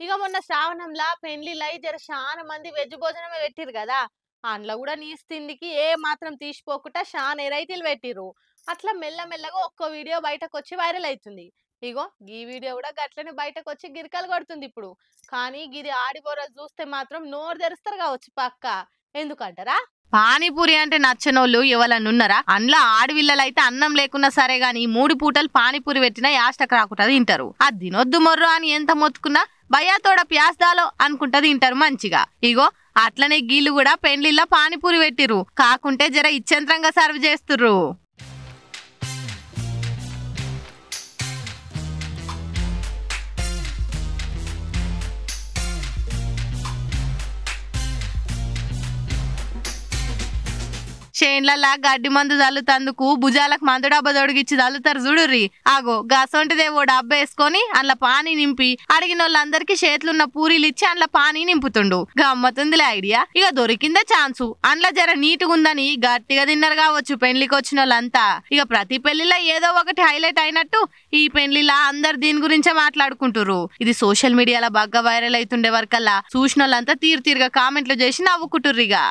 ఇక మొన్న శ్రావణంలా పెండ్లిలై జర చాలా మంది వెజ్ భోజనమే పెట్టిరు కదా. అందులో కూడా నీసు తిండికి ఏ మాత్రం తీసిపోకుండా చాలా వెరైటీలు పెట్టిర్రు. అట్లా మెల్లమెల్లగా ఒక్కో వీడియో బయటకు వచ్చి వైరల్ అవుతుంది. ఇగో ఈ వీడియో కూడా గట్లనే బయటకు వచ్చి గిరికలు కొడుతుంది ఇప్పుడు. కానీ గిది ఆడిబోరలు చూస్తే మాత్రం నోరు తెరుస్తారు కావచ్చు పక్క. ఎందుకంటారా? పానీపూరి అంటే నచ్చనోళ్ళు ఎవరన్నున్నారా? అందులో ఆడవిల్లలైతే అన్నం లేకున్నా సరే గాని 3 పూటలు పానీపూరి పెట్టినా యాష్టకు రాకుండా తింటారు. ఆ దినొద్దు మొర్రో అని ఎంత మొత్తుకున్నా భయాతోడ ప్యాస్దాలో అనుకుంటా తింటారు మంచిగా. ఇగో అట్లనే గీళ్ళు కూడా పెండ్లిళ్ళ పానీపూరి పెట్టిర్రు. కాకుంటే జర ఇచ్చంత్రంగా సర్వ్ చేస్తుర్రు. చేన్లలా గడ్డి మందు చల్లుతందుకు భుజాలకు మందు డబ్బా తొడిగిచ్చి చల్లుతారు చూడుర్రి. ఆగో గసొంటిదే ఓ డబ్బా వేసుకొని అందులో పానీ నింపి అడిగిన వాళ్ళందరికీ చేతులున్న పూరీలు ఇచ్చి అందులో పానీ నింపుతుండు. గమ్మతుందిలే ఐడియా. ఇక దొరికిందే ఛాన్సు. అందులో జర నీట్గా ఉందని గట్టిగా తిన్నారు కావచ్చు పెళ్లికి వచ్చిన వాళ్ళంతా. ఇక ప్రతి పెళ్లిలో ఏదో ఒకటి హైలైట్ అయినట్టు ఈ పెళ్లిలా అందరు దీని గురించే మాట్లాడుకుంటుర్రు. ఇది సోషల్ మీడియాలో బాగా వైరల్ అవుతుండే వరకల్లా చూసిన వాళ్ళంతా తీరుగా కామెంట్లు చేసి నవ్వుకుంటుర్రిగా.